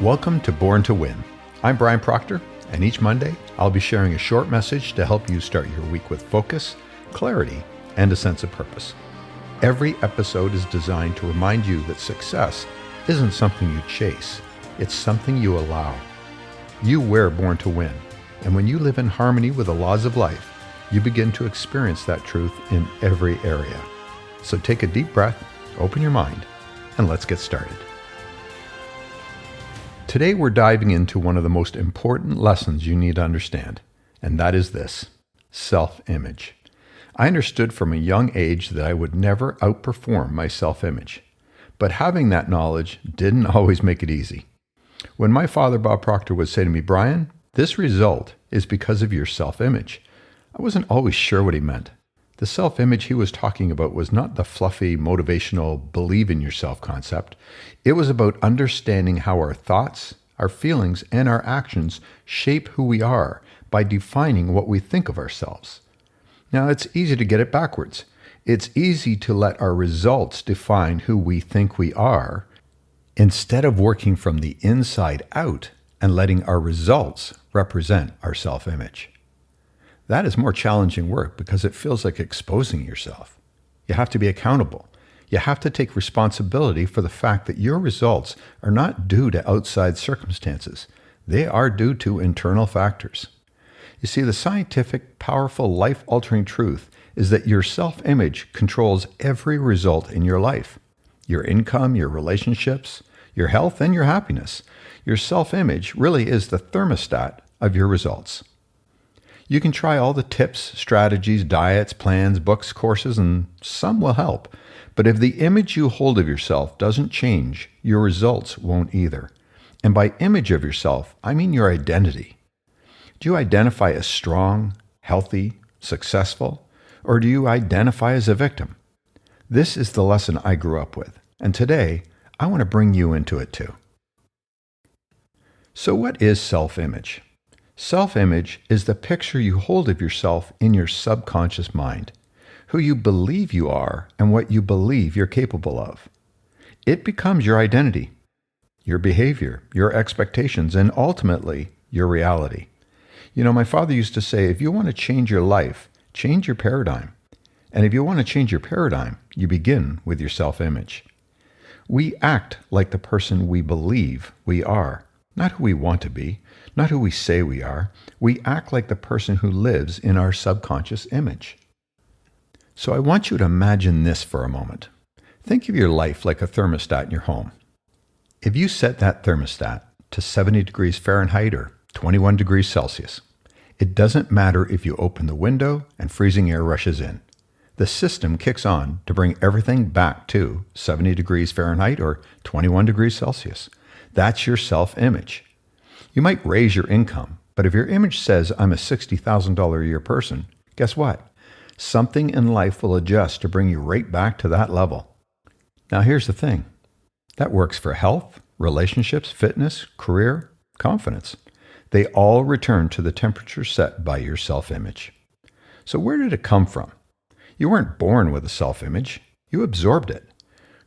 Welcome to Born to Win. I'm Brian Proctor, and each Monday I'll be sharing a short message to help you start your week with focus, clarity, and a sense of purpose. Every episode is designed to remind you that success isn't something you chase, it's something you allow. You were born to win, and when you live in harmony with the laws of life, you begin to experience that truth in every area. So take a deep breath, open your mind, and let's get started. Today we're diving into one of the most important lessons you need to understand, and that is this: self-image. I understood from a young age that I would never outperform my self-image, but having that knowledge didn't always make it easy. When my father, Bob Proctor, would say to me, "Brian, this result is because of your self-image," I wasn't always sure what he meant. The self-image he was talking about was not the fluffy, motivational, believe in yourself concept. It was about understanding how our thoughts, our feelings, and our actions shape who we are by defining what we think of ourselves. Now, it's easy to get it backwards. It's easy to let our results define who we think we are, instead of working from the inside out and letting our results represent our self-image. That is more challenging work because it feels like exposing yourself. You have to be accountable. You have to take responsibility for the fact that your results are not due to outside circumstances. They are due to internal factors. You see, the scientific, powerful, life-altering truth is that your self-image controls every result in your life. Your income, your relationships, your health, and your happiness. Your self-image really is the thermostat of your results. You can try all the tips, strategies, diets, plans, books, courses, and some will help. But if the image you hold of yourself doesn't change, your results won't either. And by image of yourself, I mean your identity. Do you identify as strong, healthy, successful, or do you identify as a victim? This is the lesson I grew up with, and today I want to bring you into it too. So what is self-image? Self-image is the picture you hold of yourself in your subconscious mind, who you believe you are and what you believe you're capable of. It becomes your identity, your behavior, your expectations, and ultimately your reality. You know, my father used to say, if you want to change your life, change your paradigm. And if you want to change your paradigm, you begin with your self-image. We act like the person we believe we are, not who we want to be, not who we say we are. We act like the person who lives in our subconscious image. So I want you to imagine this for a moment. Think of your life like a thermostat in your home. If you set that thermostat to 70 degrees Fahrenheit or 21 degrees Celsius, it doesn't matter if you open the window and freezing air rushes in. The system kicks on to bring everything back to 70 degrees Fahrenheit or 21 degrees Celsius. That's your self-image. You might raise your income, but if your image says, I'm a $60,000 a year person, guess what? Something in life will adjust to bring you right back to that level. Now here's the thing. That works for health, relationships, fitness, career, confidence. They all return to the temperature set by your self-image. So where did it come from? You weren't born with a self-image. You absorbed it.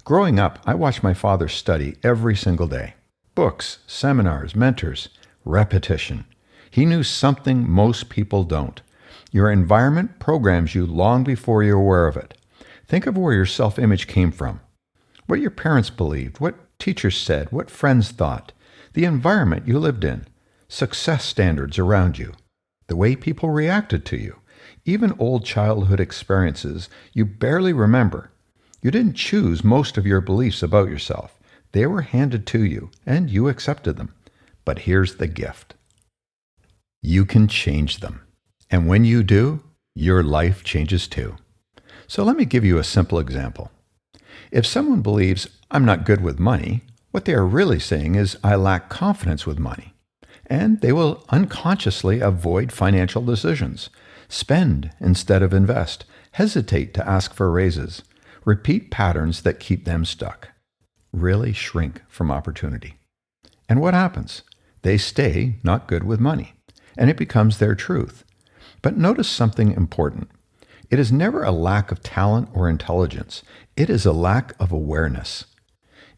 Growing up, I watched my father study every single day. Books, seminars, mentors, repetition. He knew something most people don't. Your environment programs you long before you're aware of it. Think of where your self-image came from. What your parents believed, what teachers said, what friends thought, the environment you lived in, success standards around you, the way people reacted to you, even old childhood experiences you barely remember. You didn't choose most of your beliefs about yourself. They were handed to you, and you accepted them. But here's the gift. You can change them. And when you do, your life changes too. So let me give you a simple example. If someone believes, I'm not good with money, what they are really saying is, I lack confidence with money. And they will unconsciously avoid financial decisions, spend instead of invest, hesitate to ask for raises, repeat patterns that keep them stuck, really shrink from opportunity. And what happens? They stay not good with money, and it becomes their truth. But notice something important. It is never a lack of talent or intelligence. It is a lack of awareness.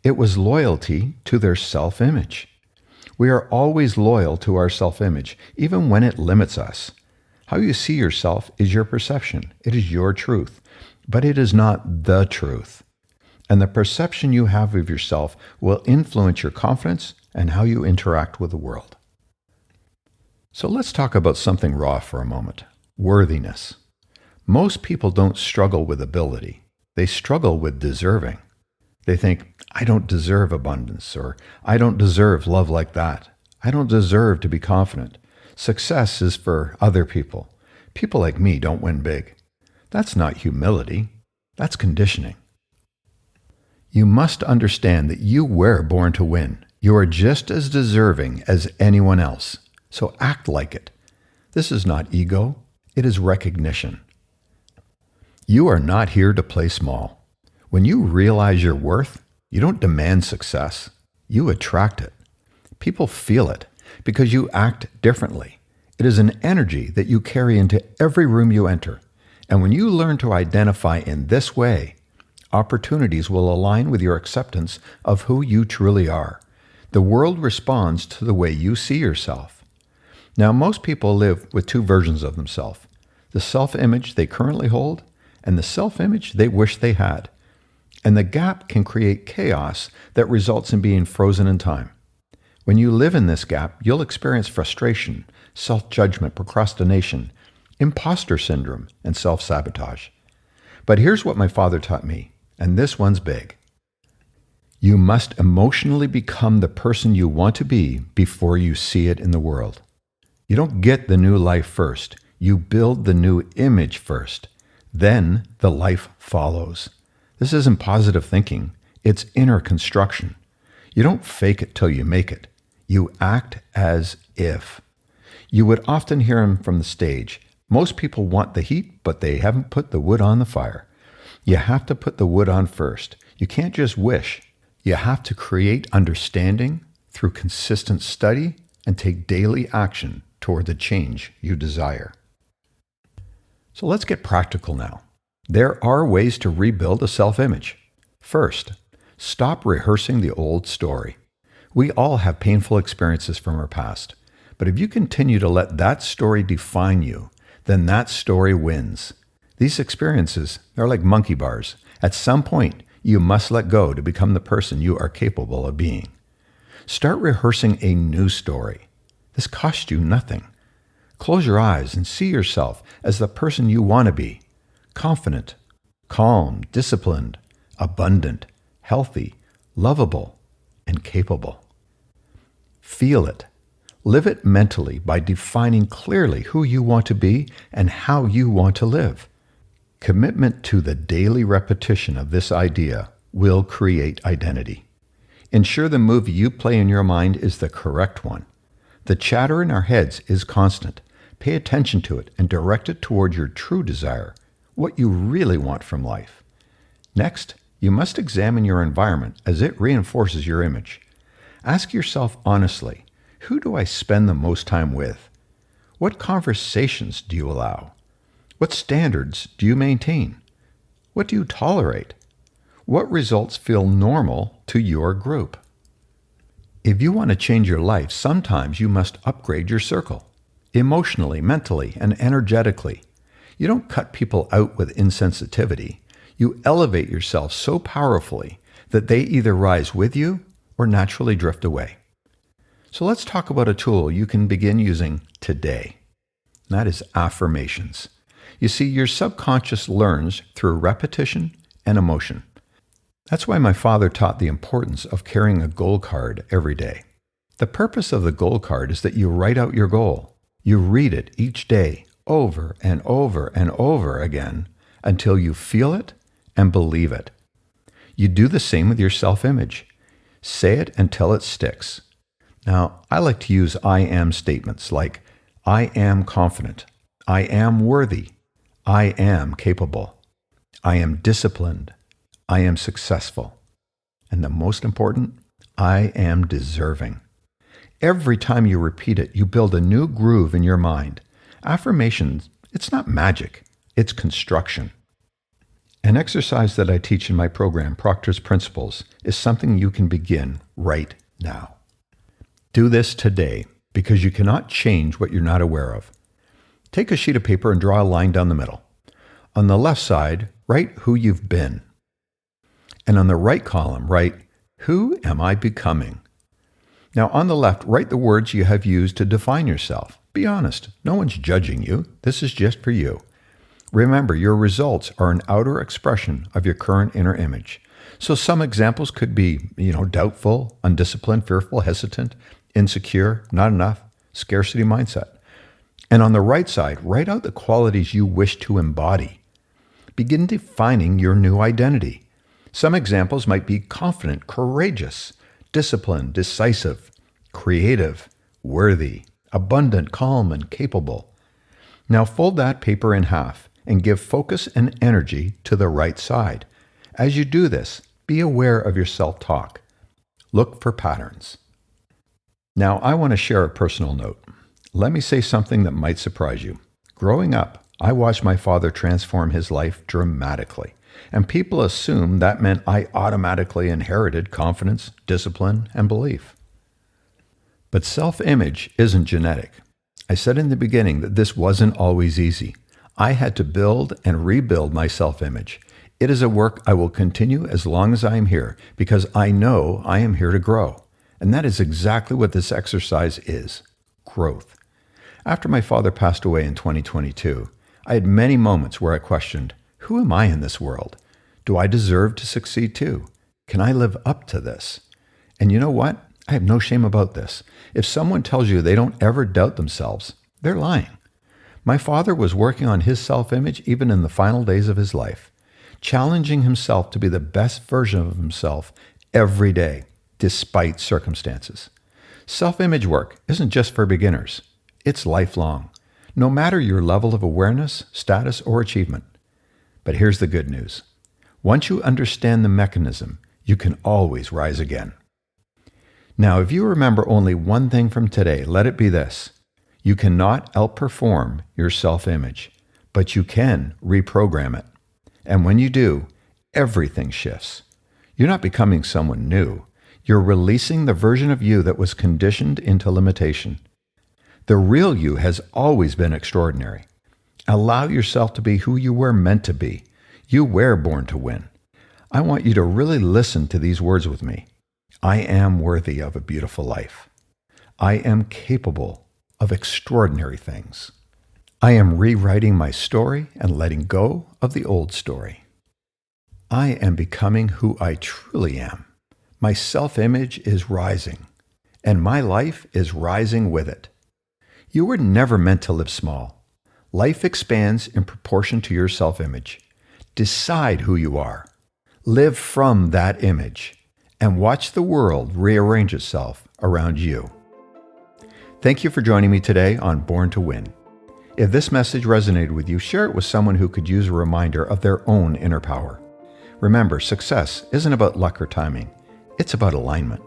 It was loyalty to their self-image. We are always loyal to our self-image, even when it limits us. How you see yourself is your perception. It is your truth, but it is not the truth. And the perception you have of yourself will influence your confidence and how you interact with the world. So let's talk about something raw for a moment. Worthiness. Most people don't struggle with ability. They struggle with deserving. They think, I don't deserve abundance, or I don't deserve love like that. I don't deserve to be confident. Success is for other people. People like me don't win big. That's not humility. That's conditioning. You must understand that you were born to win. You are just as deserving as anyone else. So act like it. This is not ego. It is recognition. You are not here to play small. When you realize your worth, you don't demand success. You attract it. People feel it because you act differently. It is an energy that you carry into every room you enter. And when you learn to identify in this way, opportunities will align with your acceptance of who you truly are. The world responds to the way you see yourself. Now, most people live with two versions of themselves: the self-image they currently hold and the self-image they wish they had. And the gap can create chaos that results in being frozen in time. When you live in this gap, you'll experience frustration, self-judgment, procrastination, imposter syndrome, and self-sabotage. But here's what my father taught me, and this one's big. You must emotionally become the person you want to be before you see it in the world. You don't get the new life first. You build the new image first. Then the life follows. This isn't positive thinking. It's inner construction. You don't fake it till you make it. You act as if. You would often hear him from the stage. Most people want the heat, but they haven't put the wood on the fire. You have to put the wood on first. You can't just wish. You have to create understanding through consistent study and take daily action toward the change you desire. So let's get practical now. There are ways to rebuild a self-image. First, stop rehearsing the old story. We all have painful experiences from our past, but if you continue to let that story define you, then that story wins. These experiences are like monkey bars. At some point, you must let go to become the person you are capable of being. Start rehearsing a new story. This costs you nothing. Close your eyes and see yourself as the person you want to be. Confident, calm, disciplined, abundant, healthy, lovable, and capable. Feel it. Live it mentally by defining clearly who you want to be and how you want to live. Commitment to the daily repetition of this idea will create identity. Ensure the movie you play in your mind is the correct one. The chatter in our heads is constant. Pay attention to it and direct it toward your true desire, what you really want from life. Next, you must examine your environment as it reinforces your image. Ask yourself honestly, who do I spend the most time with? What conversations do you allow? What standards do you maintain? What do you tolerate? What results feel normal to your group? If you want to change your life, sometimes you must upgrade your circle. Emotionally, mentally, and energetically. You don't cut people out with insensitivity. You elevate yourself so powerfully that they either rise with you or naturally drift away. So let's talk about a tool you can begin using today. That is affirmations. You see, your subconscious learns through repetition and emotion. That's why my father taught the importance of carrying a goal card every day. The purpose of the goal card is that you write out your goal. You read it each day over and over and over again until you feel it and believe it. You do the same with your self-image. Say it until it sticks. Now, I like to use I am statements like, I am confident, I am worthy, I am capable, I am disciplined, I am successful, and the most important, I am deserving. Every time you repeat it, you build a new groove in your mind. Affirmations, it's not magic, it's construction. An exercise that I teach in my program, Proctor's Principles, is something you can begin right now. Do this today because you cannot change what you're not aware of. Take a sheet of paper and draw a line down the middle. On the left side, write who you've been. And on the right column, write, who am I becoming? Now on the left, write the words you have used to define yourself. Be honest. No one's judging you. This is just for you. Remember, your results are an outer expression of your current inner image. So some examples could be, doubtful, undisciplined, fearful, hesitant, insecure, not enough, scarcity mindset. And on the right side, write out the qualities you wish to embody. Begin defining your new identity. Some examples might be confident, courageous, disciplined, decisive, creative, worthy, abundant, calm, and capable. Now fold that paper in half and give focus and energy to the right side. As you do this, be aware of your self-talk. Look for patterns. Now I want to share a personal note. Let me say something that might surprise you. Growing up, I watched my father transform his life dramatically, and people assume that meant I automatically inherited confidence, discipline, and belief. But self-image isn't genetic. I said in the beginning that this wasn't always easy. I had to build and rebuild my self-image. It is a work I will continue as long as I am here because I know I am here to grow. And that is exactly what this exercise is, growth. After my father passed away in 2022, I had many moments where I questioned, who am I in this world? Do I deserve to succeed too? Can I live up to this? And you know what? I have no shame about this. If someone tells you they don't ever doubt themselves, they're lying. My father was working on his self-image even in the final days of his life, challenging himself to be the best version of himself every day, despite circumstances. Self-image work isn't just for beginners. It's lifelong, no matter your level of awareness, status, or achievement. But here's the good news. Once you understand the mechanism, you can always rise again. Now, if you remember only one thing from today, let it be this. You cannot outperform your self-image, but you can reprogram it. And when you do, everything shifts. You're not becoming someone new. You're releasing the version of you that was conditioned into limitation. The real you has always been extraordinary. Allow yourself to be who you were meant to be. You were born to win. I want you to really listen to these words with me. I am worthy of a beautiful life. I am capable of extraordinary things. I am rewriting my story and letting go of the old story. I am becoming who I truly am. My self-image is rising, and my life is rising with it. You were never meant to live small. Life expands in proportion to your self-image. Decide who you are. Live from that image, and watch the world rearrange itself around you. Thank you for joining me today on Born to Win. If this message resonated with you, share it with someone who could use a reminder of their own inner power. Remember, success isn't about luck or timing. It's about alignment.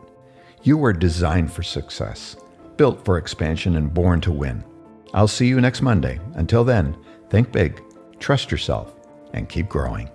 You were designed for success, built for expansion, and born to win. I'll see you next Monday. Until then, think big, trust yourself, and keep growing.